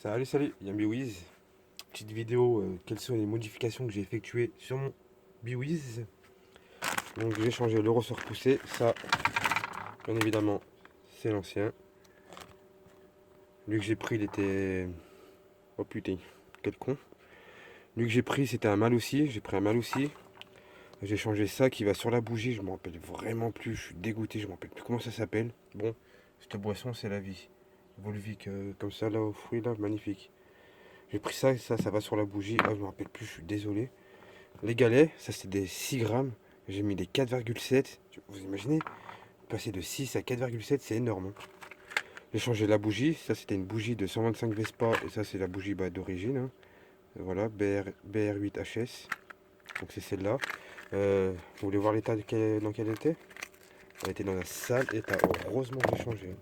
Salut, Yami Petite vidéo, quelles sont les modifications que j'ai effectuées sur mon Biwiz. Donc j'ai changé le ressort poussé, ça, bien évidemment, c'est l'ancien. Lui que j'ai pris, il était... Oh putain, quel con. Lui que j'ai pris, c'était un Malossi, j'ai pris un Malossi. J'ai changé ça qui va sur la bougie, je me rappelle vraiment plus, je suis dégoûté, je me rappelle plus comment ça s'appelle. Bon, cette boisson, c'est la vie. Volvic, comme ça, là, aux fruits, là, magnifique. J'ai pris ça, et ça va sur la bougie. Ah, je me rappelle plus, je suis désolé. Les galets, ça c'est des 6 grammes. J'ai mis des 4,7. Vous imaginez? Passer de 6 à 4,7, c'est énorme, hein. J'ai changé la bougie. Ça c'était une bougie de 125 Vespa. Et ça c'est la bougie d'origine, hein. Voilà, BR8HS. Donc c'est celle-là. Vous voulez voir l'état dans quel était? Elle était dans un sale état. Heureusement que j'ai changé.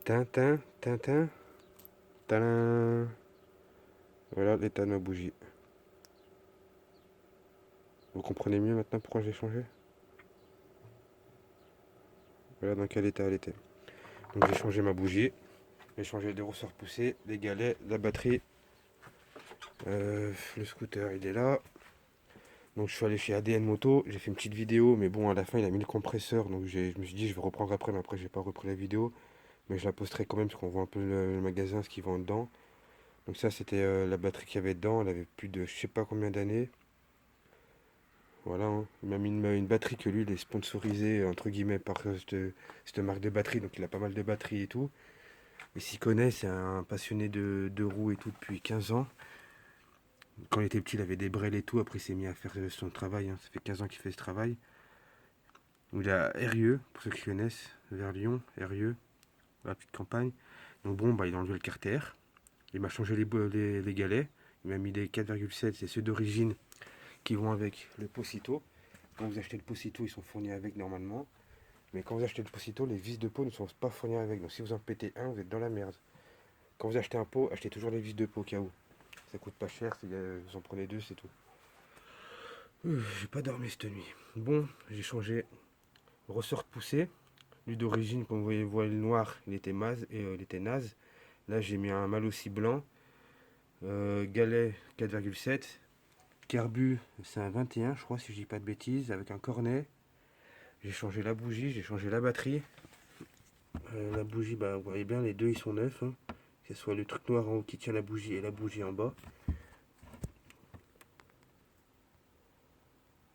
Tintin, tintin, talin. Voilà l'état de ma bougie. Vous comprenez mieux maintenant pourquoi j'ai changé? Voilà dans quel état elle était. Donc j'ai changé ma bougie, j'ai changé les ressorts poussés, les galets, la batterie, le scooter il est là. Donc je suis allé chez ADN Moto, j'ai fait une petite vidéo, mais bon à la fin il a mis le compresseur, donc je me suis dit je vais reprendre après, mais après j'ai pas repris la vidéo, mais je la posterai quand même parce qu'on voit un peu le magasin, ce qu'ils vendent dedans. Donc ça c'était la batterie qu'il y avait dedans, elle avait plus de je sais pas combien d'années. Voilà, hein. Il m'a mis une batterie que lui il est sponsorisé entre guillemets par cette marque de batterie, donc il a pas mal de batteries et tout. Et s'il connaît, c'est un passionné de roues et tout depuis 15 ans. Quand il était petit, il avait des brels et tout. Après, il s'est mis à faire son travail, hein. Ça fait 15 ans qu'il fait ce travail. Il est à Eyrieux, pour ceux qui connaissent, vers Lyon, Eyrieux, la petite campagne. Donc bon, bah, il a enlevé le carter. Il m'a changé les galets. Il m'a mis des 4,7, c'est ceux d'origine qui vont avec le Posito. Quand vous achetez le Posito, ils sont fournis avec normalement. Mais quand vous achetez le Posito, les vis de peau ne sont pas fournies avec. Donc si vous en pétez un, vous êtes dans la merde. Quand vous achetez un pot, achetez toujours les vis de peau au cas où. Ça coûte pas cher, vous en prenez deux, c'est tout. J'ai pas dormi cette nuit. Bon, j'ai changé ressort poussé. Lui d'origine, comme vous voyez le noir, il était naze. Là, j'ai mis un Malossi blanc. Galet 4,7. Carbu, c'est un 21, je crois, si je dis pas de bêtises, avec un cornet. J'ai changé la bougie, j'ai changé la batterie. La bougie, bah, vous voyez bien, les deux ils sont neufs, hein. Que ce soit le truc noir en haut qui tient la bougie et la bougie en bas.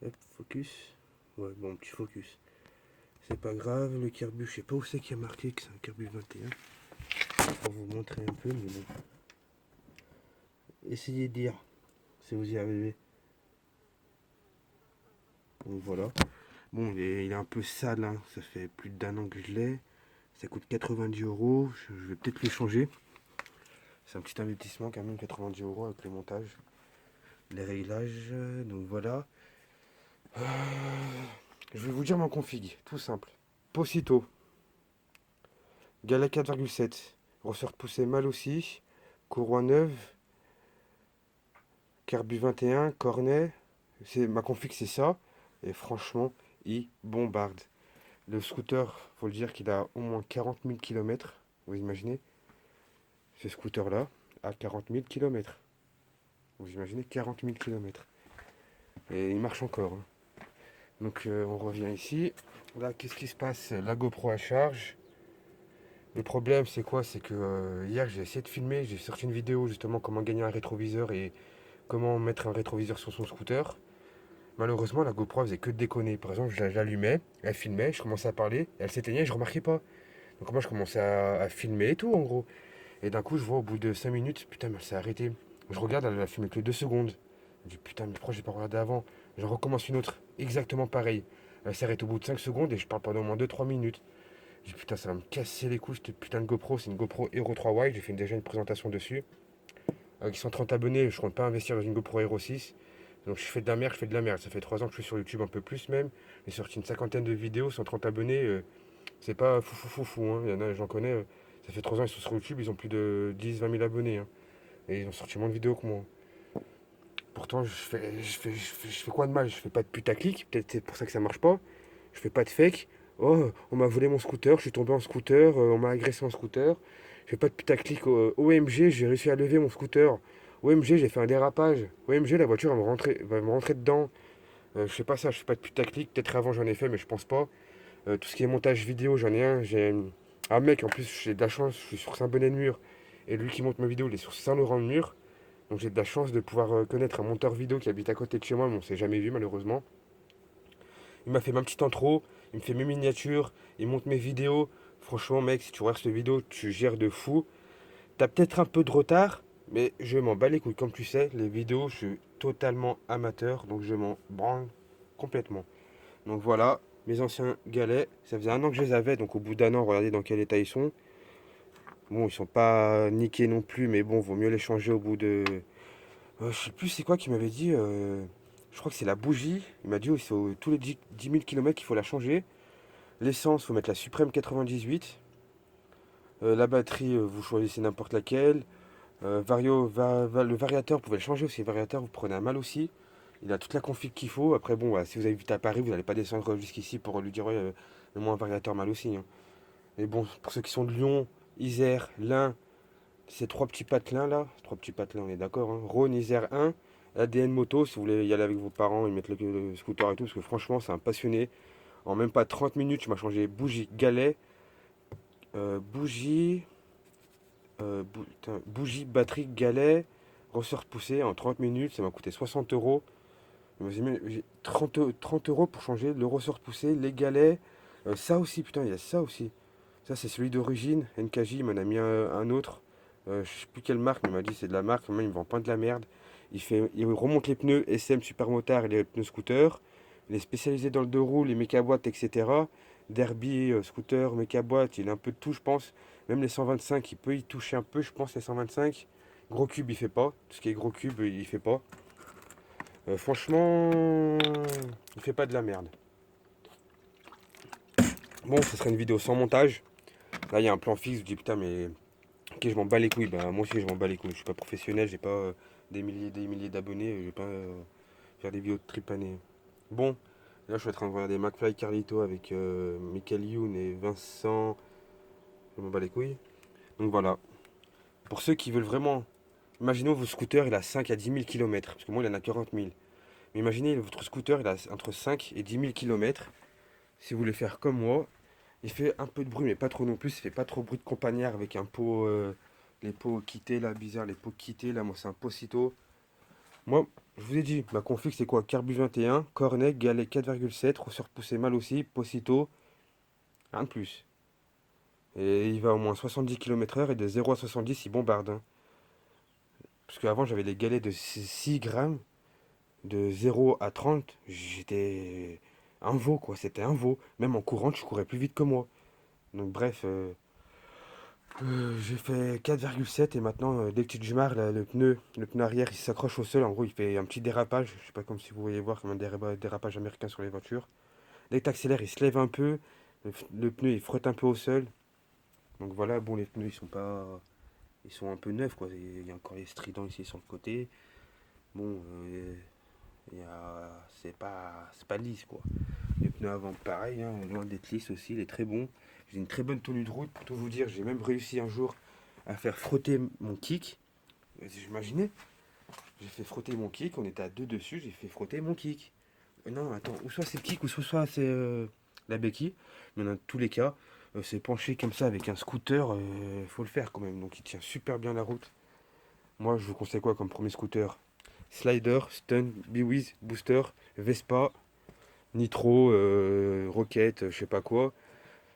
Hop, focus. Ouais, bon, petit focus. C'est pas grave, le Kirby, je sais pas où c'est qu'il y a marqué que c'est un Kirby 21. Pour vous montrer un peu, mais bon. Essayez de dire si vous y arrivez. Donc voilà. Bon, il est un peu sale, hein. Ça fait plus d'un an que je l'ai. Ça coûte 90 euros. Je vais peut-être le changer. C'est un petit investissement quand même, 90 euros avec le montage, les réglages. Donc voilà. Je vais vous dire mon config, tout simple. Posito, Gala 4,7, ressort poussé mal aussi, courroie neuve, Carbu 21, cornet. Ma config c'est ça. Et franchement, il bombarde. Le scooter, faut le dire qu'il a au moins 40 000 km. Vous imaginez? Ce scooter-là a 40 000 km. Vous imaginez 40 000 km. Et il marche encore, hein. Donc on revient ici. Là, qu'est-ce qui se passe? La GoPro à charge. Le problème, c'est quoi? C'est que hier, j'ai essayé de filmer. J'ai sorti une vidéo justement comment gagner un rétroviseur et comment mettre un rétroviseur sur son scooter. Malheureusement, la GoPro faisait que de déconner. Par exemple, je l'allumais, elle filmait, je commençais à parler, elle s'éteignait, je remarquais pas. Donc moi, je commençais à filmer et tout, en gros. Et d'un coup, je vois au bout de 5 minutes, putain, mais elle s'est arrêtée. Je regarde, elle a filmé que 2 secondes. Je dis, putain, mais pourquoi j'ai pas regardé avant? Je recommence une autre, exactement pareil. Elle s'arrête au bout de 5 secondes et je parle pendant au moins 2-3 minutes. Je dis, putain, ça va me casser les couilles, cette putain de GoPro. C'est une GoPro Hero 3 Wide, j'ai fait déjà une présentation dessus. Avec 130 abonnés, je compte pas investir dans une GoPro Hero 6. Donc je fais de la merde, je fais de la merde. Ça fait 3 ans que je suis sur YouTube, un peu plus même. J'ai sorti une cinquantaine de vidéos, 130 abonnés. C'est pas fou fou fou fou, hein. Il y en a, j'en connais. Ça fait 3 ans, ils sont sur YouTube, ils ont plus de 10-20 000 abonnés, hein. Et ils ont sorti moins de vidéos que moi. Pourtant, je fais quoi de mal? Je fais pas de putaclic, peut-être c'est pour ça que ça marche pas. Je fais pas de fake. Oh, on m'a volé mon scooter, je suis tombé en scooter, on m'a agressé en scooter. Je fais pas de putaclic. OMG, j'ai réussi à lever mon scooter. OMG, j'ai fait un dérapage. OMG, la voiture va me rentrer dedans. Je sais pas ça, je fais pas de putaclic. Peut-être avant j'en ai fait, mais je pense pas. Tout ce qui est montage vidéo, j'en ai un. J'ai un mec, en plus, j'ai de la chance, je suis sur Saint-Bonnet-de-Mur. Et lui qui monte ma vidéo, il est sur Saint-Laurent-de-Mur. Donc j'ai de la chance de pouvoir connaître un monteur vidéo qui habite à côté de chez moi, mais on s'est jamais vu malheureusement. Il m'a fait ma petite intro, il me fait mes miniatures, il monte mes vidéos. Franchement, mec, si tu regardes cette vidéo, tu gères de fou. T'as peut-être un peu de retard, mais je m'en bats les couilles. Comme tu sais, les vidéos, je suis totalement amateur, donc je m'en branle complètement. Donc voilà, mes anciens galets, ça faisait un an que je les avais, donc au bout d'un an, regardez dans quel état ils sont. Bon, ils sont pas niqués non plus, mais bon, vaut mieux les changer au bout de... je sais plus c'est quoi qu'il m'avait dit. Je crois que c'est la bougie. Il m'a dit oh, c'est tous les 10 000 km qu'il faut la changer. L'essence, faut mettre la Suprême 98. La batterie, vous choisissez n'importe laquelle. Le variateur, vous pouvez le changer aussi. Le variateur, vous prenez un mal aussi. Il a toute la config qu'il faut. Après, bon, si vous habitez à Paris, vous n'allez pas descendre jusqu'ici pour lui dire ouais, mets-moi un variateur mal aussi, hein. Mais bon, pour ceux qui sont de Lyon, Isère, l'Ain, ces trois petits patelins là, trois petits patelins, on est d'accord, hein. Rhône, Isère 1, ADN Moto, si vous voulez y aller avec vos parents et mettre le scooter et tout, parce que franchement, c'est un passionné. En même pas 30 minutes, je m'ai changé bougie, galet, bougie, bougie, batterie, galet, ressort poussé en 30 minutes, ça m'a coûté 60 euros. J'ai 30 euros pour changer le ressort poussé, les galets, ça aussi, putain, il y a ça aussi. Ça, c'est celui d'origine, NKJ, il m'en a mis un autre. Je sais plus quelle marque, mais il m'a dit c'est de la marque, mais il me vend pas de la merde. Il remonte les pneus SM Supermotard et les pneus scooter. Il est spécialisé dans le deux roues, les mécaboîtes, etc. Derby, scooter, mécaboîte, il a un peu de tout, je pense. Même les 125, il peut y toucher un peu, je pense, les 125. Gros cube, il fait pas. Tout ce qui est gros cube, il fait pas. Franchement, il fait pas de la merde. Bon, ce serait une vidéo sans montage. Là, il y a un plan fixe, je dis putain, mais ok, je m'en bats les couilles. Bah, moi aussi, je m'en bats les couilles. Je suis pas professionnel, j'ai pas des milliers d'abonnés. Je vais pas faire des vidéos de tripané. Bon, là, je suis en train de regarder McFly Carlito avec Michael Youn et Vincent. Je m'en bats les couilles. Donc voilà. Pour ceux qui veulent vraiment. Imaginons votre scooter, il a 5 à 10 000 km. Parce que moi, il en a 40 000. Mais imaginez, votre scooter, il a entre 5 et 10 000 km. Si vous voulez faire comme moi, il fait un peu de bruit, mais pas trop non plus. Il fait pas trop bruit de campagnard avec un pot. Les pots quittés là, bizarre, les pots quittés là, moi c'est un Posito. Moi, je vous ai dit, ma config c'est quoi? Carbu 21, Cornet, Galet 4,7, ressort poussé mal aussi, Posito, rien de plus. Et il va au moins 70 km/h et de 0 à 70 il bombarde, hein. Parce qu'avant j'avais des galets de 6 grammes, de 0 à 30, j'étais un veau quoi, c'était un veau. Même en courant, tu courais plus vite que moi. Donc bref, j'ai fait 4,7 et maintenant, dès que tu démarres, le pneu arrière, il s'accroche au sol. En gros, il fait un petit dérapage. Je sais pas comme si vous voyez voir comme un dérapage américain sur les voitures. Dès que tu accélères, il se lève un peu. Le pneu, il frotte un peu au sol. Donc voilà, bon, les pneus, ils sont pas... Ils sont un peu neufs, quoi. Il y a encore les stridents ici sur le côté. Bon, c'est pas lisse, quoi. Les pneus avant, pareil, hein, loin d'être lisse aussi. Il est très bon. J'ai une très bonne tenue de route, pour tout vous dire. J'ai même réussi un jour à faire frotter mon kick. J'imaginais, j'ai fait frotter mon kick, on était à deux dessus, j'ai fait frotter mon kick. Non, attends, ou soit c'est le kick, ou soit c'est la béquille. Mais dans tous les cas, c'est penché comme ça avec un scooter, faut le faire quand même. Donc il tient super bien la route. Moi, je vous conseille quoi comme premier scooter? Slider, Stun, Biwiz, Booster, Vespa, Nitro, Rocket, je sais pas quoi.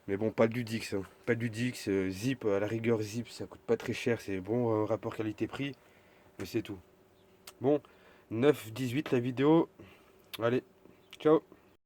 Mais bon, pas du Dix, hein. Pas du Dix, Zip, à la rigueur Zip, ça coûte pas très cher, c'est bon rapport qualité-prix, mais c'est tout. Bon, 9-18 la vidéo. Allez, ciao.